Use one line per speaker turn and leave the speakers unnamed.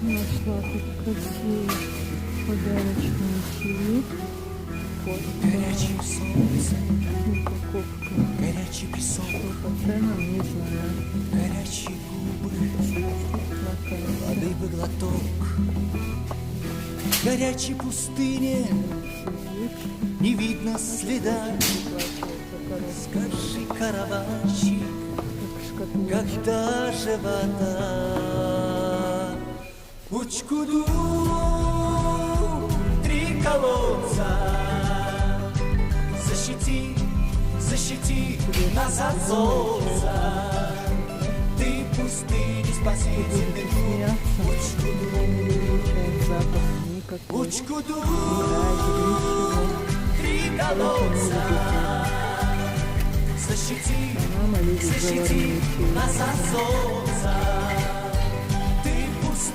Нашла тут красивый подарочный тюль.
Горячее солнце,
Упаковка.
горячий песок,
Что по ценам, не знаю.
горячие губы,
Плакается.
воды бы глоток. В горячей пустыне не видно следа. Скажи, караванщик, когда же вода? Учкуду, три колодца, защити, защити нас от солнца. Ты пустыни спасительный друг.
Запах никакой.
Учкуду,
Грязь,
три колодца, защити,
Мама любит
защити
заварные тюли.
нас от солнца. Ты пустыни